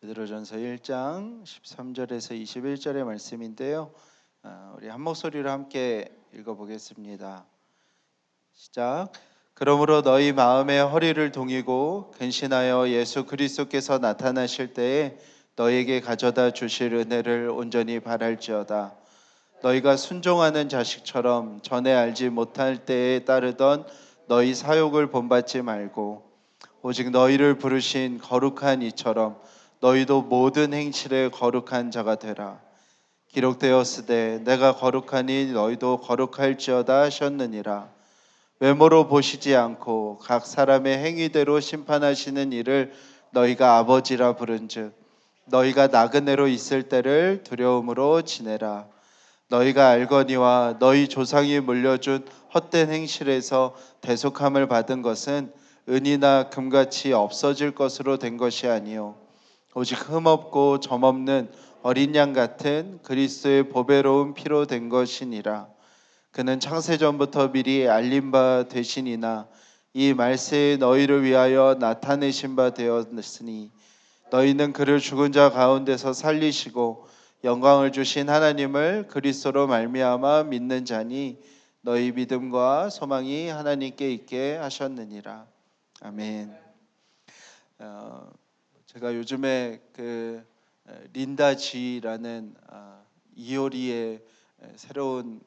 베드로전서 1장 13절에서 21절의 말씀인데요. 우리 한 목소리로 함께 읽어보겠습니다. 시작. 그러므로 너희 마음의 허리를 동이고 근신하여 예수 그리스도께서 나타나실 때에 너희에게 가져다 주실 은혜를 온전히 바랄지어다. 너희가 순종하는 자식처럼 전에 알지 못할 때에 따르던 너희 사욕을 본받지 말고 오직 너희를 부르신 거룩한 이처럼 너희도 모든 행실에 거룩한 자가 되라. 기록되었으되 내가 거룩하니 너희도 거룩할지어다 하셨느니라. 외모로 보시지 않고 각 사람의 행위대로 심판하시는 이를 너희가 아버지라 부른즉 너희가 나그네로 있을 때를 두려움으로 지내라. 너희가 알거니와 너희 조상이 물려준 헛된 행실에서 대속함을 받은 것은 은이나 금같이 없어질 것으로 된 것이 아니요 오직 흠없고 점없는 어린 양 같은 그리스도의 보배로운 피로 된 것이니라. 그는 창세전부터 미리 알린 바 되시니나 이 말세에 너희를 위하여 나타내신 바 되었으니 너희는 그를 죽은 자 가운데서 살리시고 영광을 주신 하나님을 그리스도로 말미암아 믿는 자니 너희 믿음과 소망이 하나님께 있게 하셨느니라. 아멘. 제가 요즘에 그 린다 지라는 이효리의 새로운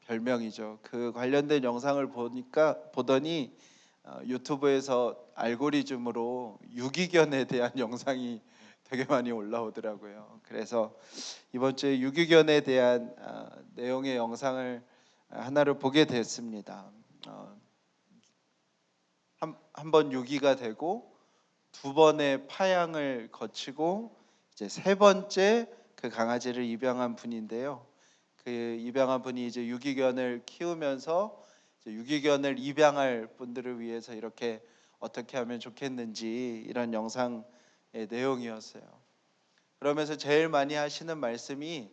별명이죠. 그 관련된 영상을 보더니 유튜브에서 알고리즘으로 유기견에 대한 영상이 되게 많이 올라오더라고요. 그래서 이번 주에 유기견에 대한 내용의 영상을 하나를 보게 됐습니다. 한 번 유기가 되고 두 번의 파양을 거치고 이제 세 번째 그 강아지를 입양한 분인데요. 그 입양한 분이 이제 유기견을 키우면서 이제 유기견을 입양할 분들을 위해서 이렇게 어떻게 하면 좋겠는지 이런 영상의 내용이었어요. 그러면서 제일 많이 하시는 말씀이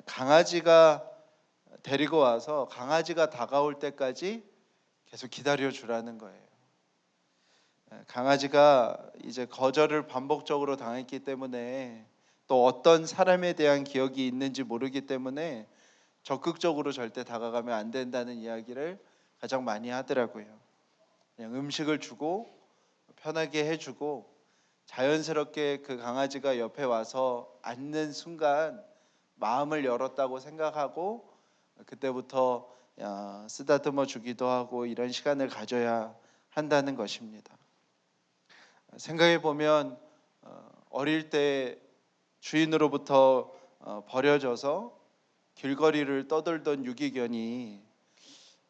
강아지가 데리고 와서 강아지가 다가올 때까지 계속 기다려 주라는 거예요. 강아지가 이제 거절을 반복적으로 당했기 때문에 또 어떤 사람에 대한 기억이 있는지 모르기 때문에 적극적으로 절대 다가가면 안 된다는 이야기를 가장 많이 하더라고요. 그냥 음식을 주고 편하게 해주고 자연스럽게 그 강아지가 옆에 와서 앉는 순간 마음을 열었다고 생각하고 그때부터 쓰다듬어 주기도 하고 이런 시간을 가져야 한다는 것입니다. 생각해 보면 어릴 때 주인으로부터 버려져서 길거리를 떠돌던 유기견이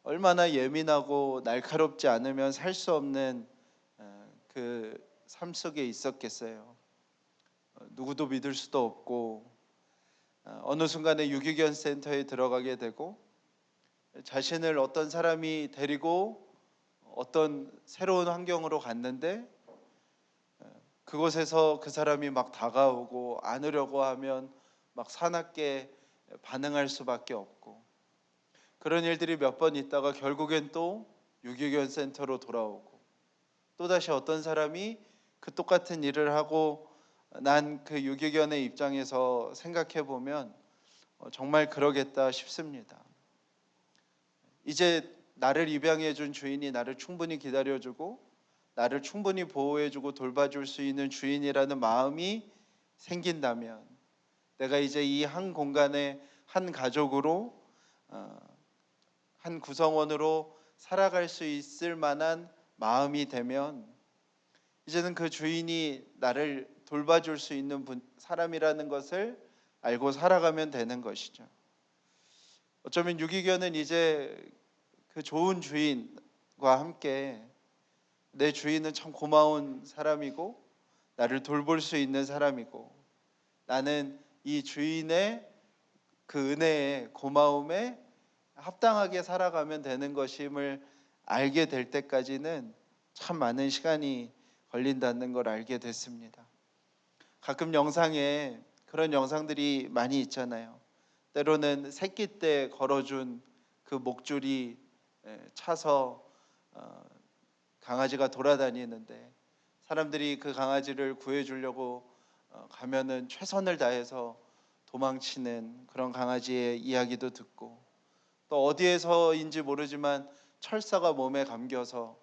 얼마나 예민하고 날카롭지 않으면 살 수 없는 그 삶 속에 있었겠어요. 누구도 믿을 수도 없고 어느 순간에 유기견 센터에 들어가게 되고 자신을 어떤 사람이 데리고 어떤 새로운 환경으로 갔는데 그곳에서 그 사람이 막 다가오고 안으려고 하면 막 사납게 반응할 수밖에 없고 그런 일들이 몇 번 있다가 결국엔 또 유기견 센터로 돌아오고 또다시 어떤 사람이 그 똑같은 일을 하고 난 그 유기견의 입장에서 생각해 보면 정말 그러겠다 싶습니다. 이제 나를 입양해 준 주인이 나를 충분히 기다려주고 나를 충분히 보호해주고 돌봐줄 수 있는 주인이라는 마음이 생긴다면 내가 이제 이 한 공간에 한 가족으로 한 구성원으로 살아갈 수 있을 만한 마음이 되면 이제는 그 주인이 나를 돌봐줄 수 있는 사람이라는 것을 알고 살아가면 되는 것이죠. 어쩌면 유기견은 이제 그 좋은 주인과 함께 내 주인은 참 고마운 사람이고 나를 돌볼 수 있는 사람이고 나는 이 주인의 그 은혜에 고마움에 합당하게 살아가면 되는 것임을 알게 될 때까지는 참 많은 시간이 걸린다는 걸 알게 됐습니다. 가끔 영상에 그런 영상들이 많이 있잖아요. 때로는 새끼 때 걸어준 그 목줄이 차서 강아지가 돌아다니는데 사람들이 그 강아지를 구해주려고 가면은 최선을 다해서 도망치는 그런 강아지의 이야기도 듣고, 또 어디에서인지 모르지만 철사가 몸에 감겨서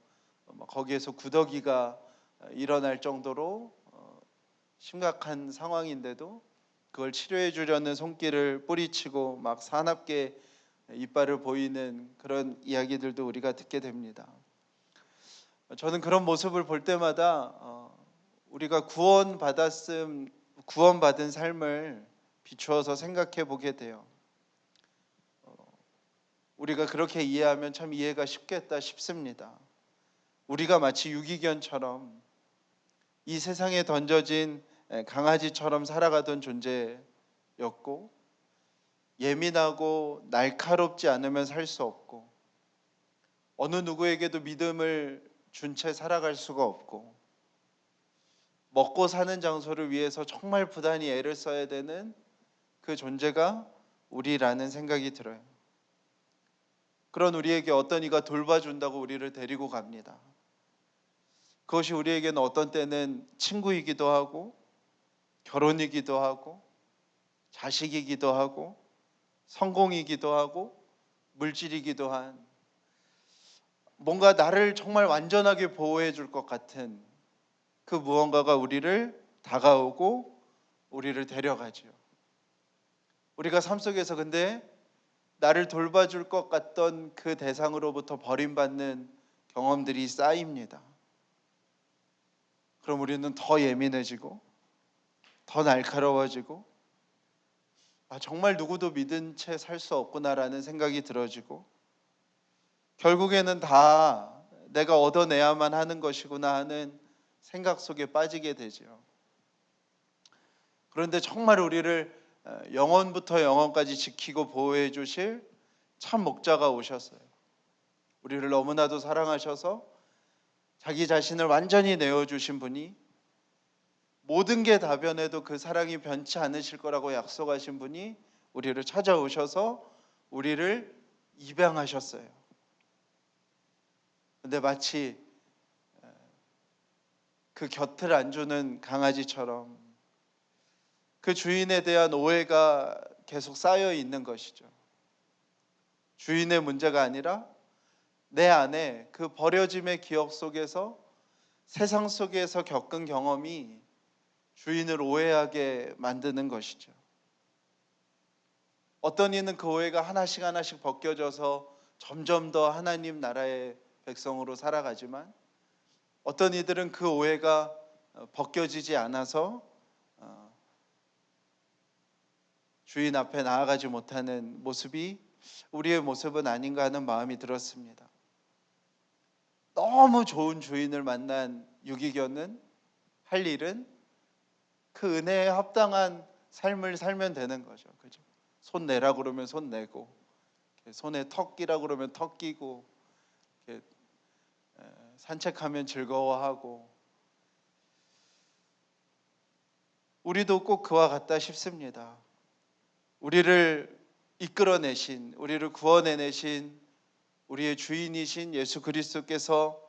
거기에서 구더기가 일어날 정도로 심각한 상황인데도 그걸 치료해 주려는 손길을 뿌리치고 막 사납게 이빨을 보이는 그런 이야기들도 우리가 듣게 됩니다. 저는 그런 모습을 볼 때마다 우리가 구원받은 삶을 비추어서 생각해 보게 돼요. 우리가 그렇게 이해하면 참 이해가 쉽겠다 싶습니다. 우리가 마치 유기견처럼 이 세상에 던져진 강아지처럼 살아가던 존재였고, 예민하고 날카롭지 않으면 살 수 없고, 어느 누구에게도 믿음을 준 채 살아갈 수가 없고, 먹고 사는 장소를 위해서 정말 부단히 애를 써야 되는 그 존재가 우리라는 생각이 들어요. 그런 우리에게 어떤 이가 돌봐준다고 우리를 데리고 갑니다. 그것이 우리에게는 어떤 때는 친구이기도 하고, 결혼이기도 하고, 자식이기도 하고, 성공이기도 하고, 물질이기도 한, 뭔가 나를 정말 완전하게 보호해 줄 것 같은 그 무언가가 우리를 다가오고 우리를 데려가죠. 우리가 삶 속에서 근데 나를 돌봐줄 것 같던 그 대상으로부터 버림받는 경험들이 쌓입니다. 그럼 우리는 더 예민해지고 더 날카로워지고, 정말 누구도 믿은 채 살 수 없구나라는 생각이 들어지고, 결국에는 다 내가 얻어내야만 하는 것이구나 하는 생각 속에 빠지게 되죠. 그런데 정말 우리를 영원부터 영원까지 지키고 보호해 주실 참 목자가 오셨어요. 우리를 너무나도 사랑하셔서 자기 자신을 완전히 내어주신 분이, 모든 게 다 변해도 그 사랑이 변치 않으실 거라고 약속하신 분이 우리를 찾아오셔서 우리를 입양하셨어요. 근데 마치 그 곁을 안주는 강아지처럼 그 주인에 대한 오해가 계속 쌓여 있는 것이죠. 주인의 문제가 아니라 내 안에 그 버려짐의 기억 속에서, 세상 속에서 겪은 경험이 주인을 오해하게 만드는 것이죠. 어떤 이는 그 오해가 하나씩 하나씩 벗겨져서 점점 더 하나님 나라의 백성으로 살아가지만, 어떤 이들은 그 오해가 벗겨지지 않아서 주인 앞에 나아가지 못하는 모습이 우리의 모습은 아닌가 하는 마음이 들었습니다. 너무 좋은 주인을 만난 유기견은 할 일은 그 은혜에 합당한 삶을 살면 되는 거죠. 그죠? 손 내라 그러면 손 내고, 손에 턱 끼라 그러면 턱 끼고, 산책하면 즐거워하고, 우리도 꼭 그와 같다 싶습니다. 우리를 이끌어내신, 우리를 구원해내신 우리의 주인이신 예수 그리스도께서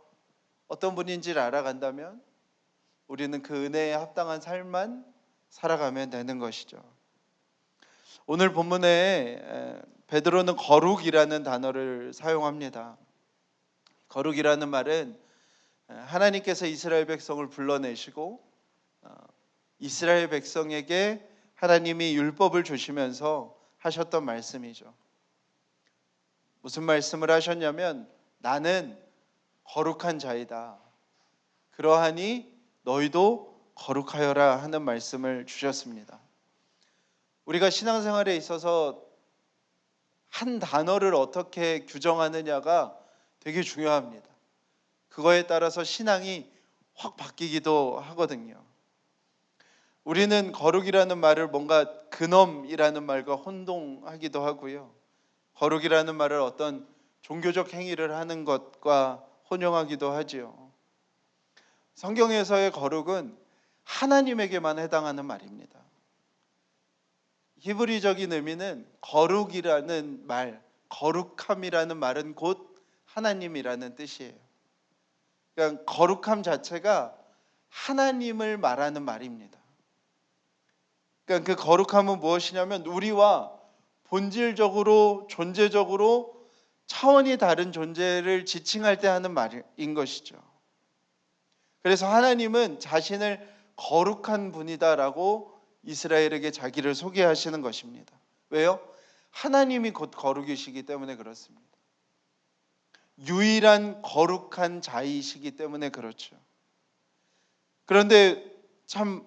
어떤 분인지를 알아간다면 우리는 그 은혜에 합당한 삶만 살아가면 되는 것이죠. 오늘 본문에 베드로는 거룩이라는 단어를 사용합니다. 거룩이라는 말은 하나님께서 이스라엘 백성을 불러내시고 이스라엘 백성에게 하나님이 율법을 주시면서 하셨던 말씀이죠. 무슨 말씀을 하셨냐면, 나는 거룩한 자이다, 그러하니 너희도 거룩하여라 하는 말씀을 주셨습니다. 우리가 신앙생활에 있어서 한 단어를 어떻게 규정하느냐가 되게 중요합니다. 그거에 따라서 신앙이 확 바뀌기도 하거든요. 우리는 거룩이라는 말을 뭔가 근엄이라는 말과 혼동하기도 하고요, 거룩이라는 말을 어떤 종교적 행위를 하는 것과 혼용하기도 하지요. 성경에서의 거룩은 하나님에게만 해당하는 말입니다. 히브리적인 의미는 거룩이라는 말, 거룩함이라는 말은 곧 하나님이라는 뜻이에요. 그러니까 거룩함 자체가 하나님을 말하는 말입니다. 그러니까 그 거룩함은 무엇이냐면 우리와 본질적으로 존재적으로 차원이 다른 존재를 지칭할 때 하는 말인 것이죠. 그래서 하나님은 자신을 거룩한 분이다라고 이스라엘에게 자기를 소개하시는 것입니다. 왜요? 하나님이 곧 거룩이시기 때문에 그렇습니다. 유일한 거룩한 자이시기 때문에 그렇죠. 그런데 참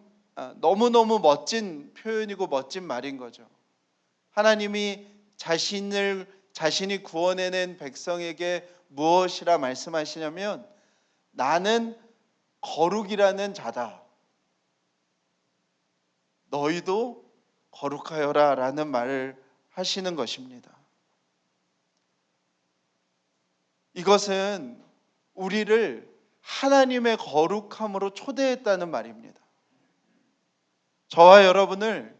너무너무 멋진 표현이고 멋진 말인 거죠. 하나님이 자신이 구원해낸 백성에게 무엇이라 말씀하시냐면 나는 거룩이라는 자다. 너희도 거룩하여라 라는 말을 하시는 것입니다. 이것은 우리를 하나님의 거룩함으로 초대했다는 말입니다. 저와 여러분을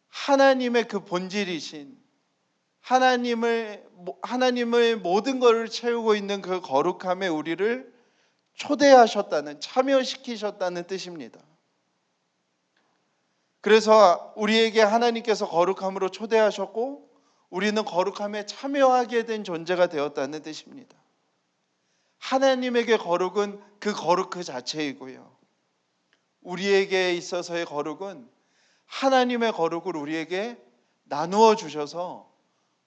하나님의 그 본질이신 하나님의 모든 것을 채우고 있는 그 거룩함에 우리를 초대하셨다는, 참여시키셨다는 뜻입니다. 그래서 우리에게 하나님께서 거룩함으로 초대하셨고 우리는 거룩함에 참여하게 된 존재가 되었다는 뜻입니다. 하나님에게 거룩은 그 거룩 그 자체이고요. 우리에게 있어서의 거룩은 하나님의 거룩을 우리에게 나누어 주셔서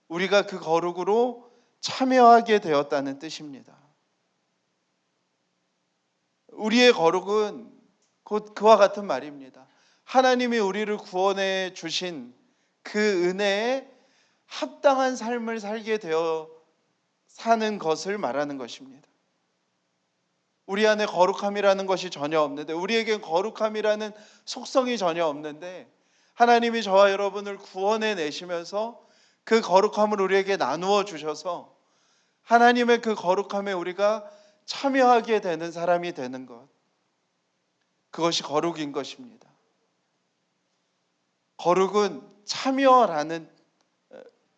우리가 그 거룩으로 참여하게 되었다는 뜻입니다. 우리의 거룩은 곧 그와 같은 말입니다. 하나님이 우리를 구원해 주신 그 은혜에 합당한 삶을 살게 되어 사는 것을 말하는 것입니다. 우리 안에 거룩함이라는 것이 전혀 없는데, 우리에겐 거룩함이라는 속성이 전혀 없는데 하나님이 저와 여러분을 구원해 내시면서 그 거룩함을 우리에게 나누어 주셔서 하나님의 그 거룩함에 우리가 참여하게 되는 사람이 되는 것, 그것이 거룩인 것입니다. 거룩은 참여라는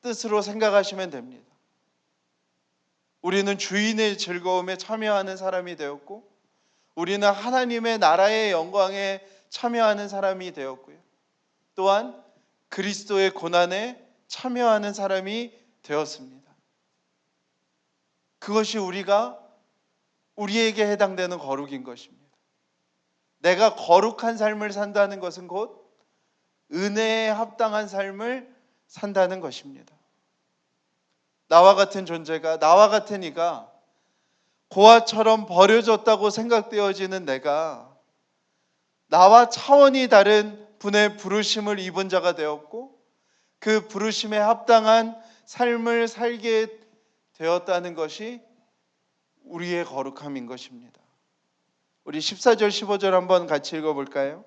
뜻으로 생각하시면 됩니다. 우리는 주인의 즐거움에 참여하는 사람이 되었고 우리는 하나님의 나라의 영광에 참여하는 사람이 되었고요. 또한 그리스도의 고난에 참여하는 사람이 되었습니다. 그것이 우리에게 해당되는 거룩인 것입니다. 내가 거룩한 삶을 산다는 것은 곧 은혜에 합당한 삶을 산다는 것입니다. 나와 같은 존재가, 나와 같은 이가 고아처럼 버려졌다고 생각되어지는 내가 나와 차원이 다른 분의 부르심을 입은 자가 되었고 그 부르심에 합당한 삶을 살게 되었다는 것이 우리의 거룩함인 것입니다. 우리 14절 15절 한번 같이 읽어볼까요?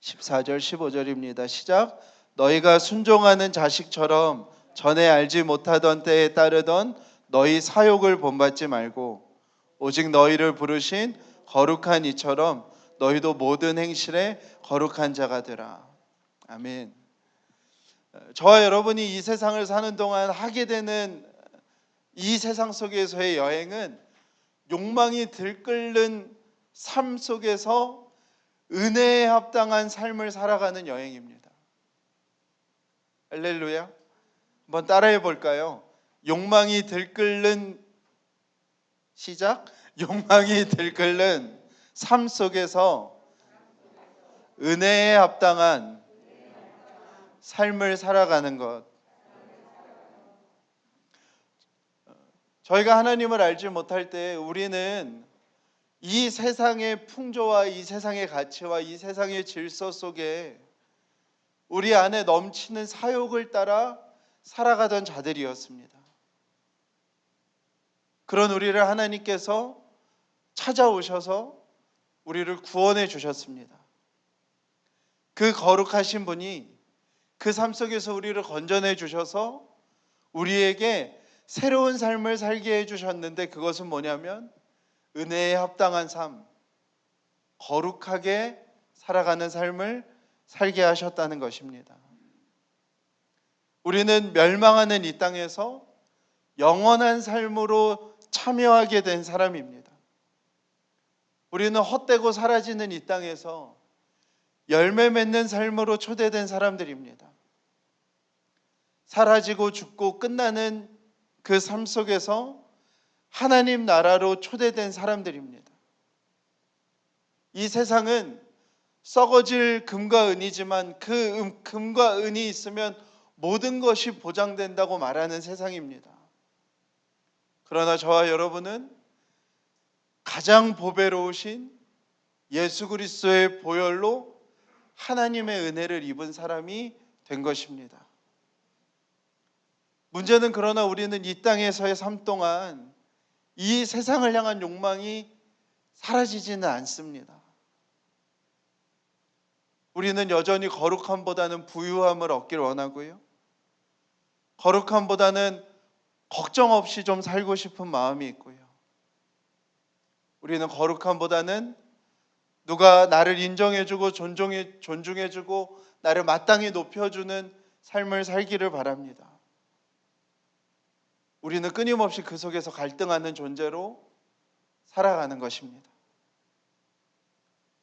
14절 15절입니다. 시작. 너희가 순종하는 자식처럼 전에 알지 못하던 때에 따르던 너희 사욕을 본받지 말고 오직 너희를 부르신 거룩한 이처럼 너희도 모든 행실에 거룩한 자가 되라. 아멘. 저와 여러분이 이 세상을 사는 동안 하게 되는 이 세상 속에서의 여행은 욕망이 들끓는 삶 속에서 은혜에 합당한 삶을 살아가는 여행입니다. 할렐루야. 한번 따라해 볼까요? 욕망이 들끓는 시작. 욕망이 들끓는 삶 속에서 은혜에 합당한 삶을 살아가는 것. 저희가 하나님을 알지 못할 때 우리는 이 세상의 풍조와 이 세상의 가치와 이 세상의 질서 속에 우리 안에 넘치는 사욕을 따라 살아가던 자들이었습니다. 그런 우리를 하나님께서 찾아오셔서 우리를 구원해 주셨습니다. 그 거룩하신 분이 그 삶 속에서 우리를 건져내 주셔서 우리에게 새로운 삶을 살게 해주셨는데 그것은 뭐냐면 은혜에 합당한 삶, 거룩하게 살아가는 삶을 살게 하셨다는 것입니다. 우리는 멸망하는 이 땅에서 영원한 삶으로 참여하게 된 사람입니다. 우리는 헛되고 사라지는 이 땅에서 열매 맺는 삶으로 초대된 사람들입니다. 사라지고 죽고 끝나는 그 삶 속에서 하나님 나라로 초대된 사람들입니다. 이 세상은 썩어질 금과 은이지만 그 금과 은이 있으면 모든 것이 보장된다고 말하는 세상입니다. 그러나 저와 여러분은 가장 보배로우신 예수 그리스도의 보혈로 하나님의 은혜를 입은 사람이 된 것입니다. 문제는 그러나 우리는 이 땅에서의 삶 동안 이 세상을 향한 욕망이 사라지지는 않습니다. 우리는 여전히 거룩함보다는 부유함을 얻길 원하고요. 거룩함보다는 걱정 없이 좀 살고 싶은 마음이 있고요. 우리는 거룩함보다는 누가 나를 인정해주고 존중해주고 나를 마땅히 높여주는 삶을 살기를 바랍니다. 우리는 끊임없이 그 속에서 갈등하는 존재로 살아가는 것입니다.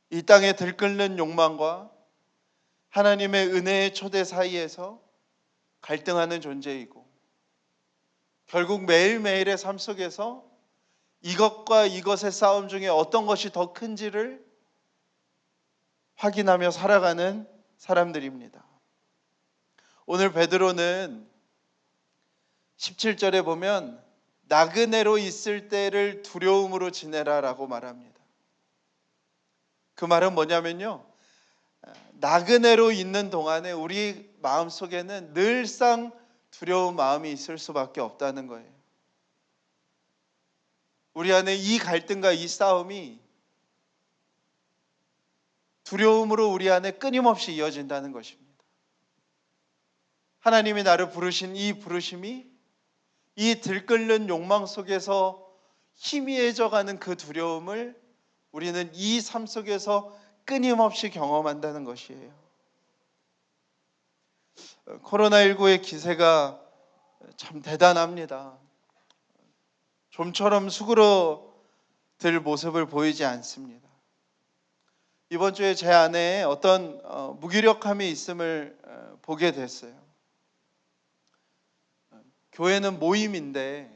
이 땅에 들끓는 욕망과 하나님의 은혜의 초대 사이에서 갈등하는 존재이고, 결국 매일매일의 삶 속에서 이것과 이것의 싸움 중에 어떤 것이 더 큰지를 확인하며 살아가는 사람들입니다. 오늘 베드로는 17절에 보면 나그네로 있을 때를 두려움으로 지내라라고 말합니다. 그 말은 뭐냐면요, 나그네로 있는 동안에 우리 마음속에는 늘상 두려운 마음이 있을 수밖에 없다는 거예요. 우리 안에 이 갈등과 이 싸움이 두려움으로 우리 안에 끊임없이 이어진다는 것입니다. 하나님이 나를 부르신 이 부르심이 이 들끓는 욕망 속에서 희미해져가는 그 두려움을 우리는 이 삶 속에서 끊임없이 경험한다는 것이에요. 코로나19의 기세가 참 대단합니다. 좀처럼 수그러들 모습을 보이지 않습니다. 이번 주에 제 안에 어떤 무기력함이 있음을 보게 됐어요. 교회는 모임인데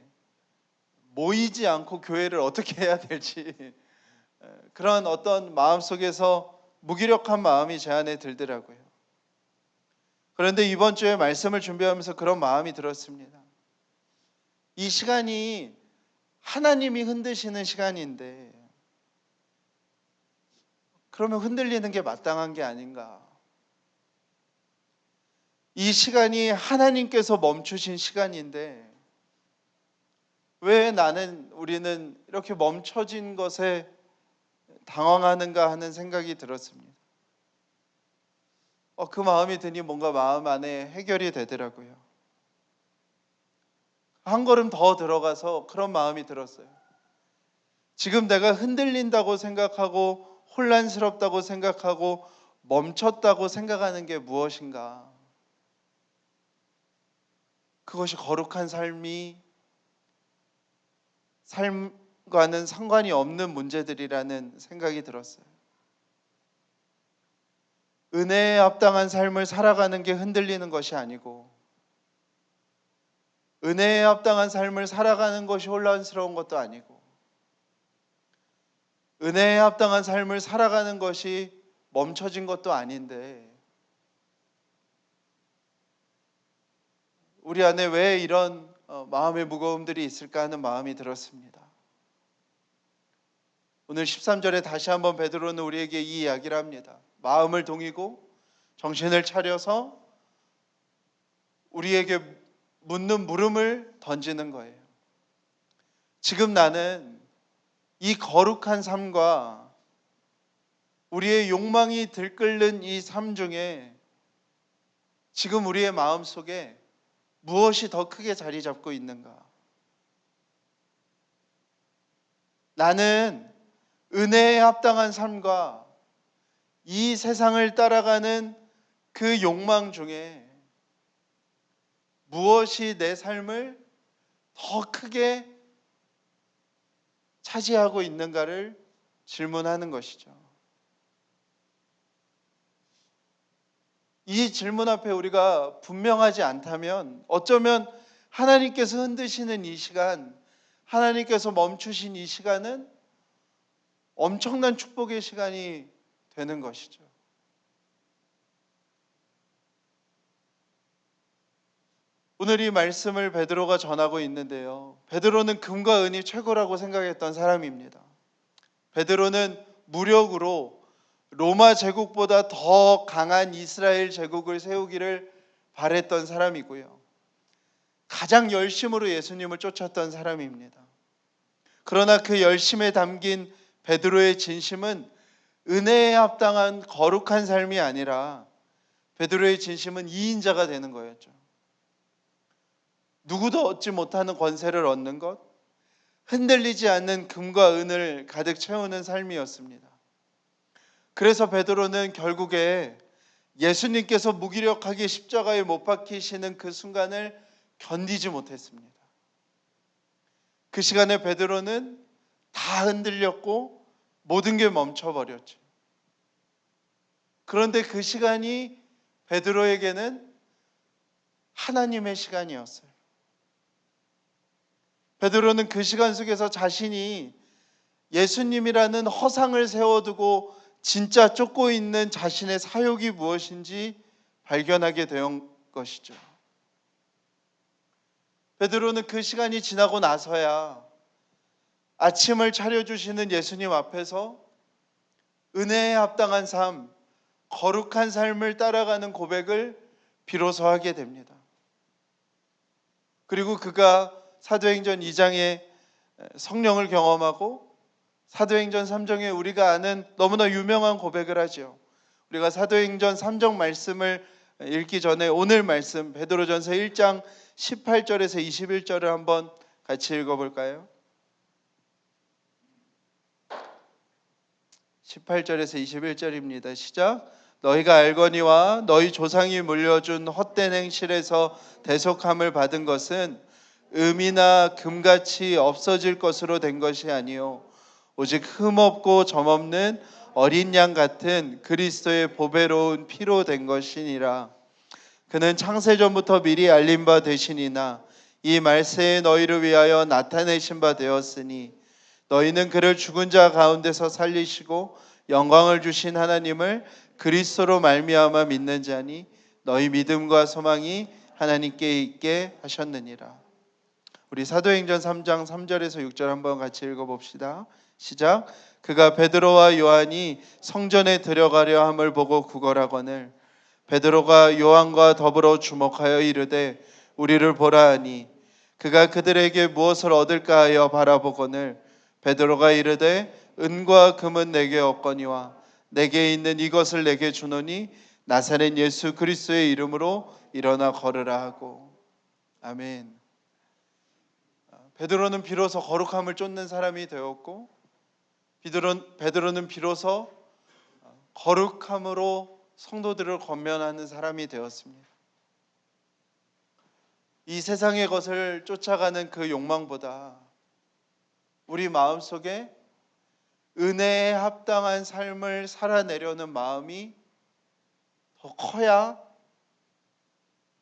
모이지 않고 교회를 어떻게 해야 될지 그런 어떤 마음 속에서 무기력한 마음이 제 안에 들더라고요. 그런데 이번 주에 말씀을 준비하면서 그런 마음이 들었습니다. 이 시간이 하나님이 흔드시는 시간인데 그러면 흔들리는 게 마땅한 게 아닌가? 이 시간이 하나님께서 멈추신 시간인데 왜 우리는 이렇게 멈춰진 것에 당황하는가 하는 생각이 들었습니다. 그 마음이 드니 뭔가 마음 안에 해결이 되더라고요. 한 걸음 더 들어가서 그런 마음이 들었어요. 지금 내가 흔들린다고 생각하고 혼란스럽다고 생각하고 멈췄다고 생각하는 게 무엇인가? 그것이 거룩한 삶과는 상관이 없는 문제들이라는 생각이 들었어요. 은혜에 합당한 삶을 살아가는 게 흔들리는 것이 아니고 은혜에 합당한 삶을 살아가는 것이 혼란스러운 것도 아니고 은혜에 합당한 삶을 살아가는 것이 멈춰진 것도 아닌데 우리 안에 왜 이런 마음의 무거움들이 있을까 하는 마음이 들었습니다. 오늘 13절에 다시 한번 베드로는 우리에게 이 이야기를 합니다. 마음을 동이고 정신을 차려서 우리에게 묻는 물음을 던지는 거예요. 지금 나는 이 거룩한 삶과 우리의 욕망이 들끓는 이 삶 중에 지금 우리의 마음속에 무엇이 더 크게 자리 잡고 있는가? 나는 은혜에 합당한 삶과 이 세상을 따라가는 그 욕망 중에 무엇이 내 삶을 더 크게 차지하고 있는가를 질문하는 것이죠. 이 질문 앞에 우리가 분명하지 않다면 어쩌면 하나님께서 흔드시는 이 시간, 하나님께서 멈추신 이 시간은 엄청난 축복의 시간이 되는 것이죠. 오늘 이 말씀을 베드로가 전하고 있는데요. 베드로는 금과 은이 최고라고 생각했던 사람입니다. 베드로는 무력으로 로마 제국보다 더 강한 이스라엘 제국을 세우기를 바랬던 사람이고요. 가장 열심으로 예수님을 쫓았던 사람입니다. 그러나 그 열심에 담긴 베드로의 진심은 은혜에 합당한 거룩한 삶이 아니라 베드로의 진심은 이인자가 되는 거였죠. 누구도 얻지 못하는 권세를 얻는 것, 흔들리지 않는 금과 은을 가득 채우는 삶이었습니다. 그래서 베드로는 결국에 예수님께서 무기력하게 십자가에 못 박히시는 그 순간을 견디지 못했습니다. 그 시간에 베드로는 다 흔들렸고 모든 게 멈춰버렸죠. 그런데 그 시간이 베드로에게는 하나님의 시간이었어요. 베드로는 그 시간 속에서 자신이 예수님이라는 허상을 세워두고 진짜 쫓고 있는 자신의 사욕이 무엇인지 발견하게 된 것이죠. 베드로는 그 시간이 지나고 나서야 아침을 차려주시는 예수님 앞에서 은혜에 합당한 삶, 거룩한 삶을 따라가는 고백을 비로소 하게 됩니다. 그리고 그가 사도행전 2장에 성령을 경험하고 사도행전 3장에 우리가 아는 너무나 유명한 고백을 하죠. 우리가 사도행전 3장 말씀을 읽기 전에 오늘 말씀 베드로전서 1장 18절에서 21절을 한번 같이 읽어볼까요? 18절에서 21절입니다. 시작. 너희가 알거니와 너희 조상이 물려준 헛된 행실에서 대속함을 받은 것은 금이나 금같이 없어질 것으로 된 것이 아니요 오직 흠없고 점없는 어린 양 같은 그리스도의 보배로운 피로 된 것이니라. 그는 창세전부터 미리 알린 바 되시니나 이 말세에 너희를 위하여 나타내신 바 되었으니 너희는 그를 죽은 자 가운데서 살리시고 영광을 주신 하나님을 그리스도로 말미암아 믿는 자니 너희 믿음과 소망이 하나님께 있게 하셨느니라. 우리 사도행전 3장 3절에서 6절 한번 같이 읽어봅시다. 시작. 그가 베드로와 요한이 성전에 들어가려 함을 보고 구걸하거늘 베드로가 요한과 더불어 주목하여 이르되 우리를 보라 하니 그가 그들에게 무엇을 얻을까 하여 바라보거늘 베드로가 이르되 은과 금은 내게 없거니와 내게 있는 이것을 내게 주노니 나사렛 예수 그리스도의 이름으로 일어나 걸으라 하고. 아멘. 베드로는 비로소 거룩함을 쫓는 사람이 되었고 베드로는 비로소 거룩함으로 성도들을 권면하는 사람이 되었습니다. 이 세상의 것을 쫓아가는 그 욕망보다 우리 마음속에 은혜에 합당한 삶을 살아내려는 마음이 더 커야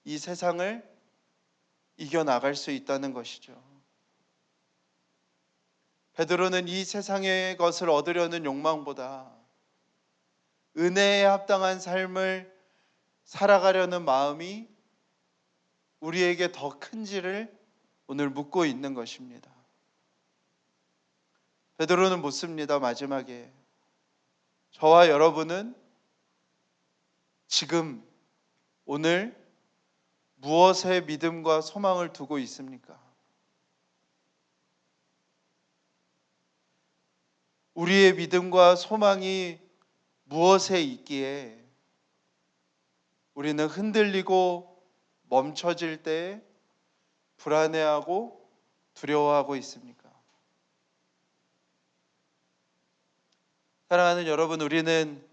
이 세상을 이겨나갈 수 있다는 것이죠. 베드로는 이 세상의 것을 얻으려는 욕망보다 은혜에 합당한 삶을 살아가려는 마음이 우리에게 더 큰지를 오늘 묻고 있는 것입니다. 베드로는 묻습니다. 마지막에 저와 여러분은 지금 오늘 무엇에 믿음과 소망을 두고 있습니까? 우리의 믿음과 소망이 무엇에 있기에 우리는 흔들리고 멈춰질 때 불안해하고 두려워하고 있습니까? 사랑하는 여러분, 우리는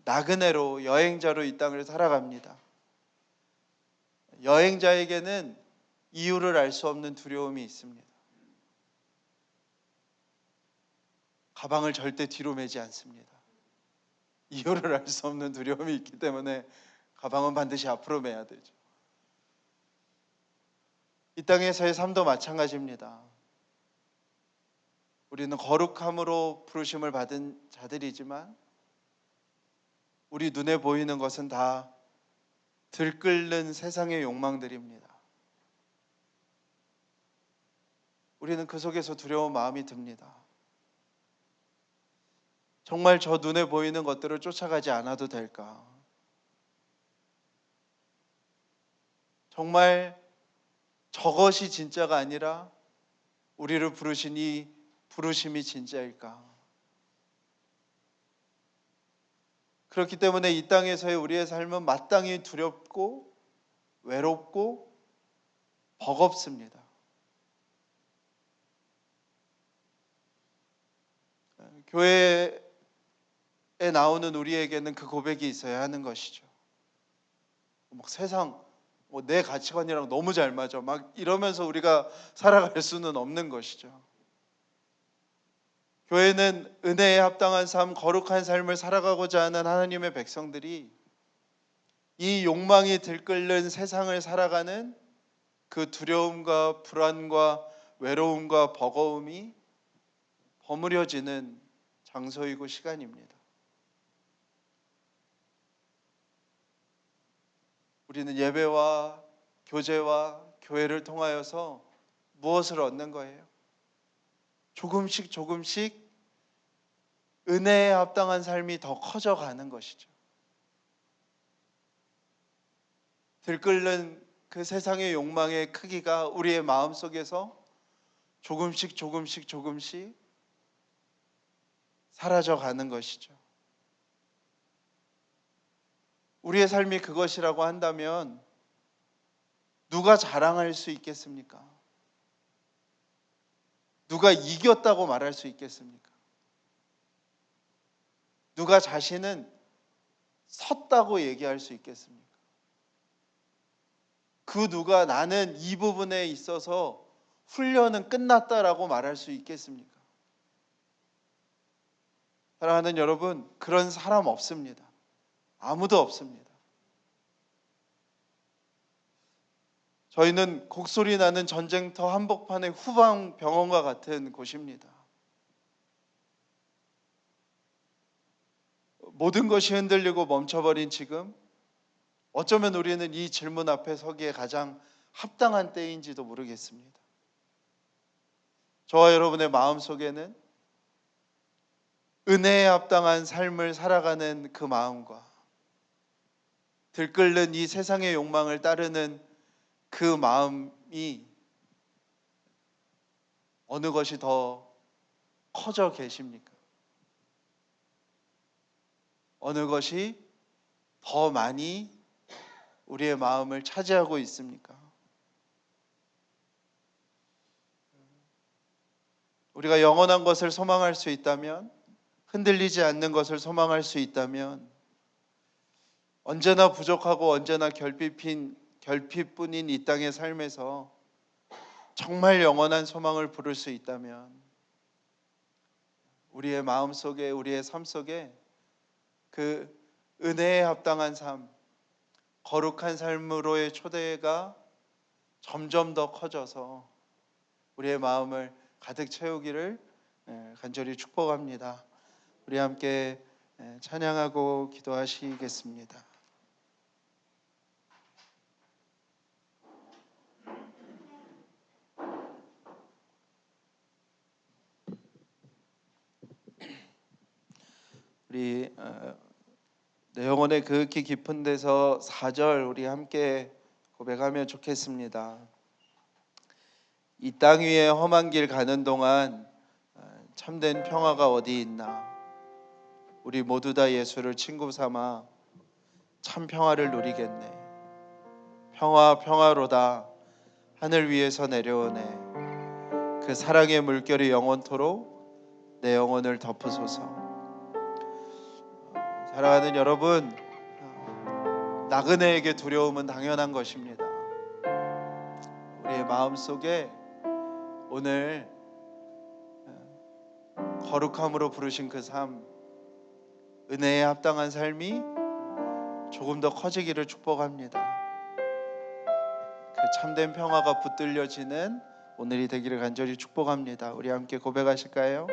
나그네로 여행자로 이 땅을 살아갑니다. 여행자에게는 이유를 알 수 없는 두려움이 있습니다. 가방을 절대 뒤로 매지 않습니다. 이유를 알 수 없는 두려움이 있기 때문에 가방은 반드시 앞으로 매야 되죠. 이 땅에서의 삶도 마찬가지입니다. 우리는 거룩함으로 부르심을 받은 자들이지만 우리 눈에 보이는 것은 다 들끓는 세상의 욕망들입니다. 우리는 그 속에서 두려운 마음이 듭니다. 정말 저 눈에 보이는 것들을 쫓아가지 않아도 될까? 정말 저것이 진짜가 아니라 우리를 부르신 이 부르심이 진짜일까? 그렇기 때문에 이 땅에서의 우리의 삶은 마땅히 두렵고 외롭고 버겁습니다. 교회에 나오는 우리에게는 그 고백이 있어야 하는 것이죠. 막 세상 내 가치관이랑 너무 잘 맞아 막 이러면서 우리가 살아갈 수는 없는 것이죠. 교회는 은혜에 합당한 삶, 거룩한 삶을 살아가고자 하는 하나님의 백성들이 이 욕망이 들끓는 세상을 살아가는 그 두려움과 불안과 외로움과 버거움이 버무려지는 장소이고 시간입니다. 우리는 예배와 교제와 교회를 통하여서 무엇을 얻는 거예요? 조금씩 은혜에 합당한 삶이 더 커져가는 것이죠. 들끓는 그 세상의 욕망의 크기가 우리의 마음속에서 조금씩 사라져가는 것이죠. 우리의 삶이 그것이라고 한다면 누가 자랑할 수 있겠습니까? 누가 이겼다고 말할 수 있겠습니까? 누가 자신은 섰다고 얘기할 수 있겠습니까? 그 누가 나는 이 부분에 있어서 훈련은 끝났다라고 말할 수 있겠습니까? 사랑하는 여러분, 그런 사람 없습니다. 아무도 없습니다. 저희는 곡소리 나는 전쟁터 한복판의 후방 병원과 같은 곳입니다. 모든 것이 흔들리고 멈춰버린 지금 어쩌면 우리는 이 질문 앞에 서기에 가장 합당한 때인지도 모르겠습니다. 저와 여러분의 마음속에는 은혜에 합당한 삶을 살아가는 그 마음과 들끓는 이 세상의 욕망을 따르는 그 마음이 어느 것이 더 커져 계십니까? 어느 것이 더 많이 우리의 마음을 차지하고 있습니까? 우리가 영원한 것을 소망할 수 있다면, 흔들리지 않는 것을 소망할 수 있다면, 언제나 부족하고 언제나 결핍뿐인 이 땅의 삶에서 정말 영원한 소망을 부를 수 있다면 우리의 마음속에, 우리의 삶 속에 그 은혜에 합당한 삶, 거룩한 삶으로의 초대가 점점 더 커져서 우리의 마음을 가득 채우기를 간절히 축복합니다. 우리 함께 찬양하고 기도하시겠습니다. 우리 내 영혼의 그윽히 깊은 데서 4절 우리 함께 고백하면 좋겠습니다. 이 땅 위에 험한 길 가는 동안 참된 평화가 어디 있나? 우리 모두 다 예수를 친구 삼아 참 평화를 누리겠네. 평화로다 하늘 위에서 내려오네. 그 사랑의 물결이 영원토록 내 영혼을 덮으소서. 사랑하는 여러분, 나그네에게 두려움은 당연한 것입니다. 우리의 마음속에 오늘 거룩함으로 부르신 그 삶, 은혜에 합당한 삶이 조금 더 커지기를 축복합니다. 그 참된 평화가 붙들려지는 오늘이 되기를 간절히 축복합니다. 우리 함께 고백하실까요?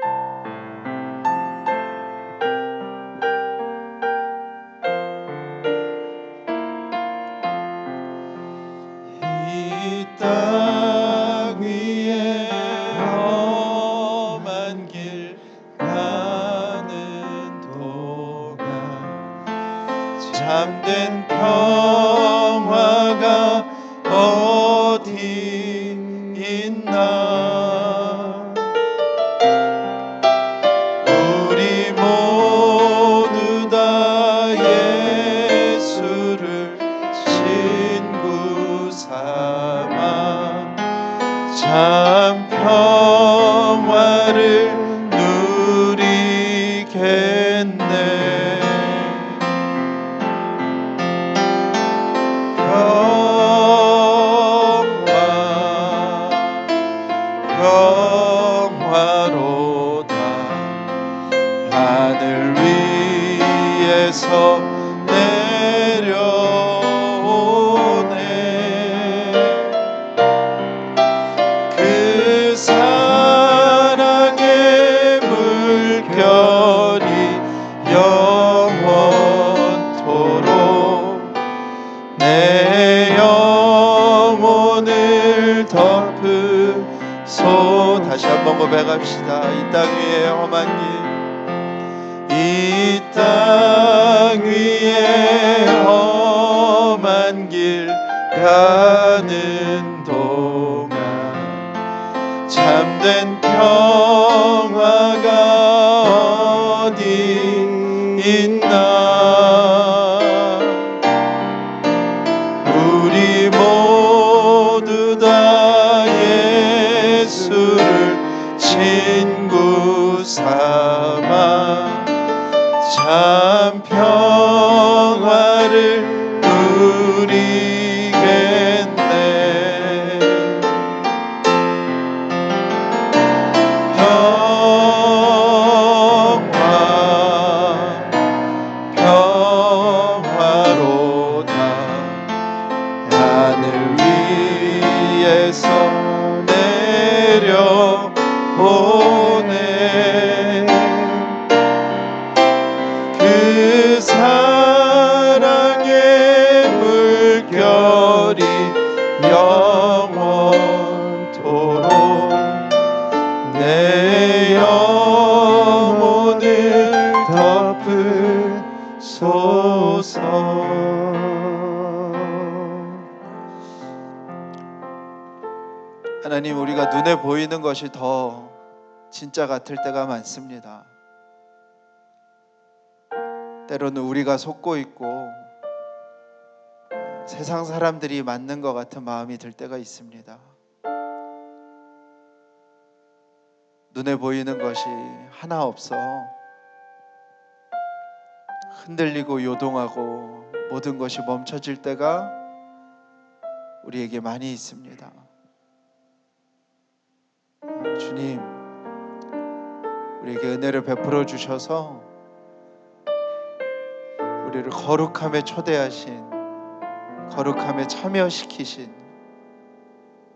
이 땅 위에 험한 길 가는 동안 참된 평화가 어디 있나. 우리 모두 다 예수를 친구 삼아 참 평화를 누리겠네. 평화로다. 하늘 위에서 내려오네. 그 사랑의 물결이 영원토록 내 영혼을 덮으소. 다시 한번 고백합시다. 이 땅 위에 험한 길, 이 땅 위에 험한 길 가는 동안 참된 평화가 어디 있나. 우리 모두 다 예수를 친구 삼아 참 평화를 누리겠네. 평화로다. 하늘 위에서 내려오네. 그 사랑의 물결이 영원토록 내 영혼을 덮으소서. 하나님, 우리가 눈에 보이는 것이 더 진짜 같을 때가 많습니다. 때로는 우리가 속고 있고 세상 사람들이 맞는 것 같은 마음이 들 때가 있습니다. 눈에 보이는 것이 하나 없어 흔들리고 요동하고 모든 것이 멈춰질 때가 우리에게 많이 있습니다. 주님, 우리에게 은혜를 베풀어 주셔서 우리를 거룩함에 초대하신, 거룩함에 참여시키신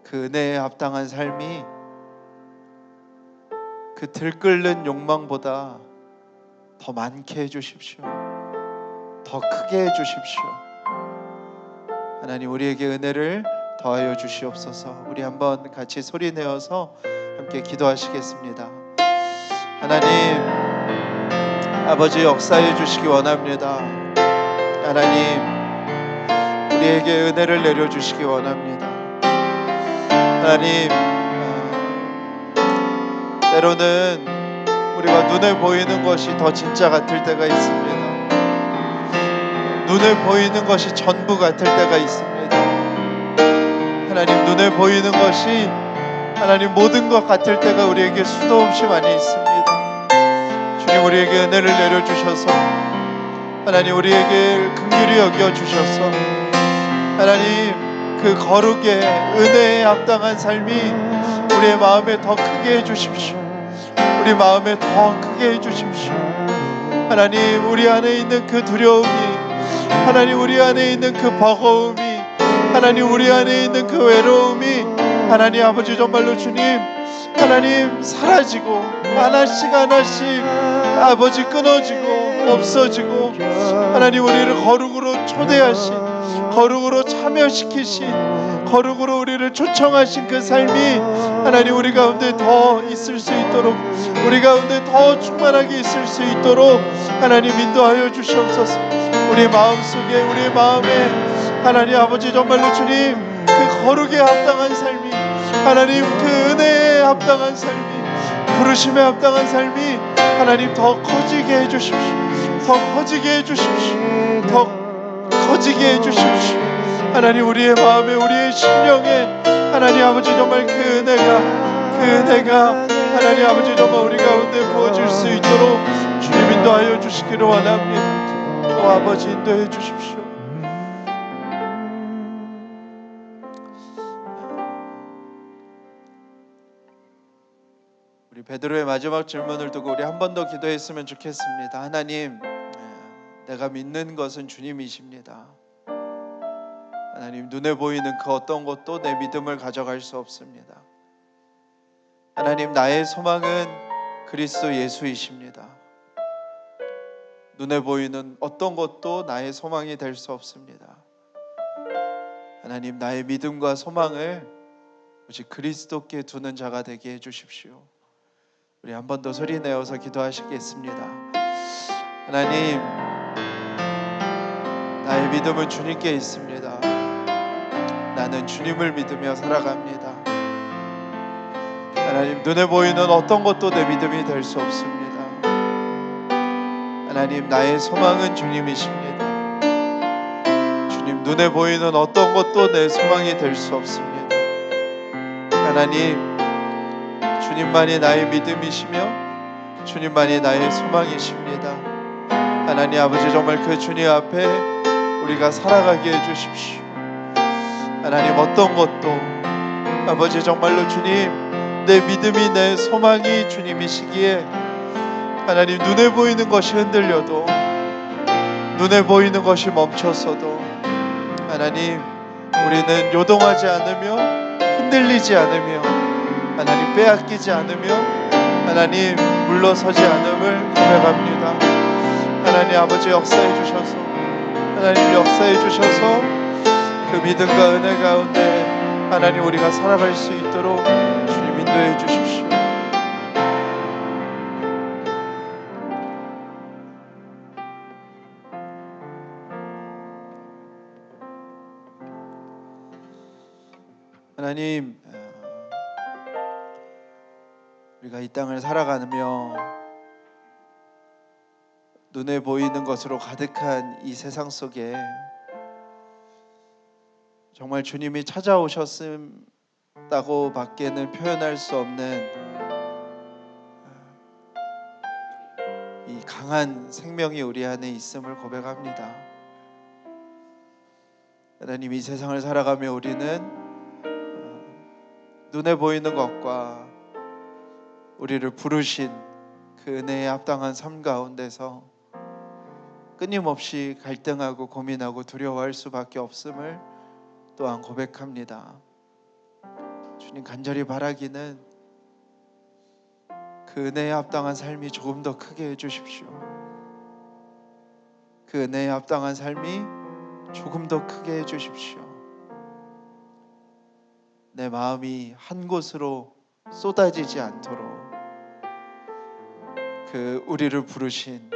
그 은혜에 합당한 삶이 그 들끓는 욕망보다 더 많게 해주십시오. 더 크게 해주십시오. 하나님, 우리에게 은혜를 더하여 주시옵소서. 우리 한번 같이 소리내어서 함께 기도하시겠습니다. 하나님, 아버지 역사해 주시기 원합니다. 하나님, 우리에게 은혜를 내려주시기 원합니다. 하나님, 때로는 우리가 눈에 보이는 것이 더 진짜 같을 때가 있습니다. 눈에 보이는 것이 전부 같을 때가 있습니다. 하나님, 눈에 보이는 것이 하나님 모든 것 같을 때가 우리에게 수도 없이 많이 있습니다. 주님, 우리에게 은혜를 내려주셔서 하나님, 우리에게 긍휼히 여겨주셔서 하나님, 그 거룩의 은혜에 합당한 삶이 우리의 마음에 더 크게 해주십시오. 우리 마음에 더 크게 해주십시오. 하나님, 우리 안에 있는 그 두려움이, 하나님 우리 안에 있는 그 버거움이, 하나님 우리 안에 있는 그 외로움이, 하나님 아버지 정말로 주님, 하나님 사라지고 하나씩 하나씩 아버지 끊어지고 없어지고, 하나님 우리를 거룩으로 초대하신, 거룩으로 참여시키신, 거룩으로 우리를 초청하신 그 삶이 하나님 우리 가운데 더 있을 수 있도록, 우리 가운데 더 충만하게 있을 수 있도록 하나님 인도하여 주시옵소서. 우리 마음속에, 우리 마음에 하나님 아버지 정말로 주님, 그 거룩에 합당한 삶이, 하나님 그 은혜에 합당한 삶이, 부르심에 합당한 삶이 하나님 더 커지게 해주십시오. 더 커지게 해주십시오. 더 커지게 해주십시오. 하나님 우리의 마음에, 우리의 심령에 하나님 아버지 정말 그 은혜가 하나님 아버지 정말 우리 가운데 부어질 수 있도록 주님 인도하여 주시기를 원합니다. 또 아버지 인도해 주십시오. 우리 베드로의 마지막 질문을 두고 우리 한 번 더 기도했으면 좋겠습니다. 하나님, 내가 믿는 것은 주님이십니다. 하나님, 눈에 보이는 그 어떤 것도 내 믿음을 가져갈 수 없습니다. 하나님, 나의 소망은 그리스도 예수이십니다. 눈에 보이는 어떤 것도 나의 소망이 될 수 없습니다. 하나님, 나의 믿음과 소망을 오직 그리스도께 두는 자가 되게 해주십시오. 우리 한 번 더 소리 내어서 기도하시겠습니다. 하나님, 나의 믿음은 주님께 있습니다. 나는 주님을 믿으며 살아갑니다. 하나님, 눈에 보이는 어떤 것도 내 믿음이 될 수 없습니다. 하나님, 나의 소망은 주님이십니다. 주님, 눈에 보이는 어떤 것도 내 소망이 될 수 없습니다. 하나님, 주님만이 나의 믿음이시며 주님만이 나의 소망이십니다. 하나님 아버지, 정말 그 주님 앞에 우리가 살아가게 해주십시오. 하나님, 어떤 것도 아버지 정말로 주님, 내 믿음이, 내 소망이 주님이시기에 하나님, 눈에 보이는 것이 흔들려도, 눈에 보이는 것이 멈췄어도 하나님, 우리는 요동하지 않으며 흔들리지 않으며 하나님 빼앗기지 않으며 하나님 물러서지 않음을 고백합니다. 하나님 아버지, 역사해 주셔서, 하나님 역사해 주셔서 그 믿음과 은혜 가운데 하나님 우리가 살아갈 수 있도록 주님 인도해 주십시오. 하나님, 우리가 이 땅을 살아가며 눈에 보이는 것으로 가득한 이 세상 속에 정말 주님이 찾아오셨다고 밖에는 표현할 수 없는 이 강한 생명이 우리 안에 있음을 고백합니다. 하나님, 이 세상을 살아가며 우리는 눈에 보이는 것과 우리를 부르신 그 은혜에 합당한 삶 가운데서 끊임없이 갈등하고 고민하고 두려워할 수밖에 없음을 또한 고백합니다. 주님, 간절히 바라기는 그 은혜에 합당한 삶이 조금 더 크게 해주십시오. 그 은혜에 합당한 삶이 조금 더 크게 해주십시오. 내 마음이 한 곳으로 쏟아지지 않도록 그 우리를 부르신,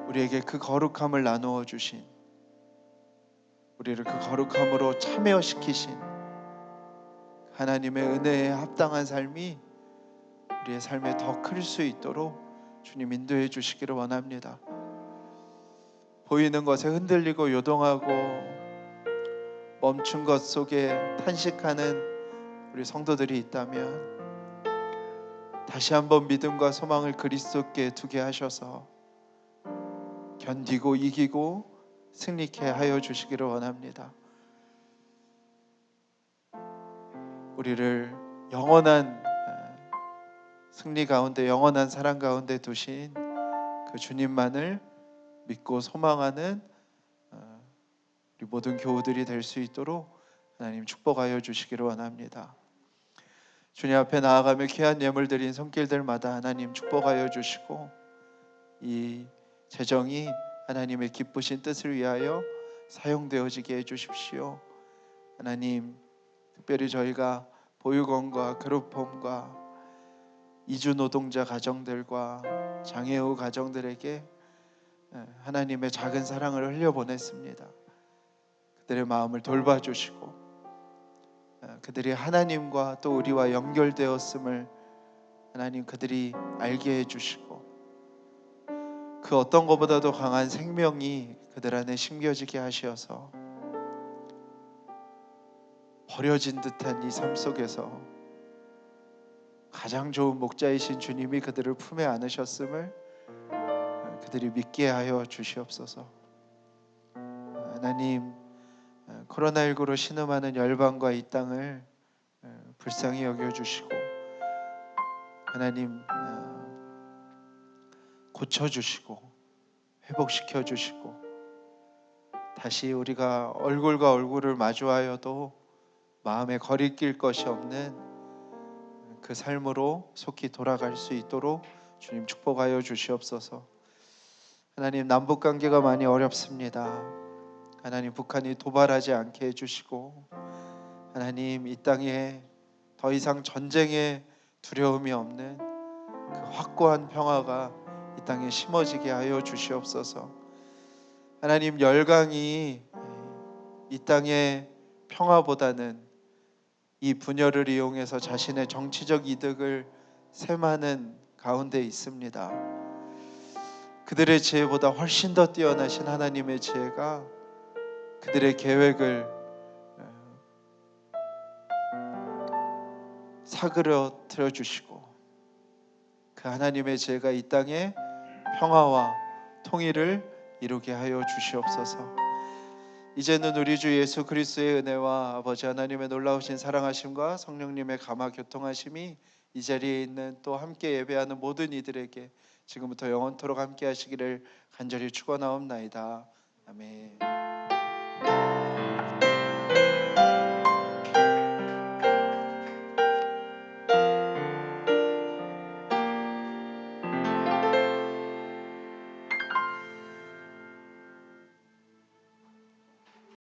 우리에게 그 거룩함을 나누어 주신, 우리를 그 거룩함으로 참여시키신 하나님의 은혜에 합당한 삶이 우리의 삶에 더 클 수 있도록 주님 인도해 주시기를 원합니다. 보이는 것에 흔들리고 요동하고 멈춘 것 속에 탄식하는 우리 성도들이 있다면 다시 한번 믿음과 소망을 그리스도께 두게 하셔서 견디고 이기고 승리케 하여 주시기를 원합니다. 우리를 영원한 승리 가운데, 영원한 사랑 가운데 두신 그 주님만을 믿고 소망하는 우리 모든 교우들이 될 수 있도록 하나님 축복하여 주시기를 원합니다. 주님 앞에 나아가며 귀한 예물 드린 손길들마다 하나님 축복하여 주시고, 이 재정이 하나님의 기쁘신 뜻을 위하여 사용되어지게 해주십시오. 하나님, 특별히 저희가 보육원과 그룹홈과 이주 노동자 가정들과 장애우 가정들에게 하나님의 작은 사랑을 흘려보냈습니다. 그들의 마음을 돌봐주시고, 그들이 하나님과 또 우리와 연결되었음을 하나님 그들이 알게 해주시고, 그 어떤 것보다도 강한 생명이 그들 안에 심겨지게 하셔서 버려진 듯한 이 삶 속에서 가장 좋은 목자이신 주님이 그들을 품에 안으셨음을 그들이 믿게 하여 주시옵소서. 하나님, 코로나19로 신음하는 열방과 이 땅을 불쌍히 여겨주시고, 하나님 고쳐주시고 회복시켜주시고, 다시 우리가 얼굴과 얼굴을 마주하여도 마음에 거리낄 것이 없는 그 삶으로 속히 돌아갈 수 있도록 주님 축복하여 주시옵소서. 하나님, 남북관계가 많이 어렵습니다. 하나님, 북한이 도발하지 않게 해주시고, 하나님, 이 땅에 더 이상 전쟁의 두려움이 없는 그 확고한 평화가 이 땅에 심어지게 하여 주시옵소서. 하나님, 열강이 이 땅의 평화보다는 이 분열을 이용해서 자신의 정치적 이득을 셈하는 가운데 있습니다. 그들의 지혜보다 훨씬 더 뛰어나신 하나님의 지혜가 그들의 계획을 사그러뜨려 주시고, 그 하나님의 지혜가 이 땅에 평화와 통일을 이루게 하여 주시옵소서. 이제는 우리 주 예수 그리스도의 은혜와 아버지 하나님의 놀라우신 사랑하심과 성령님의 감화 교통하심이 이 자리에 있는 또 함께 예배하는 모든 이들에게 지금부터 영원토록 함께 하시기를 간절히 축원하옵나이다. 아멘.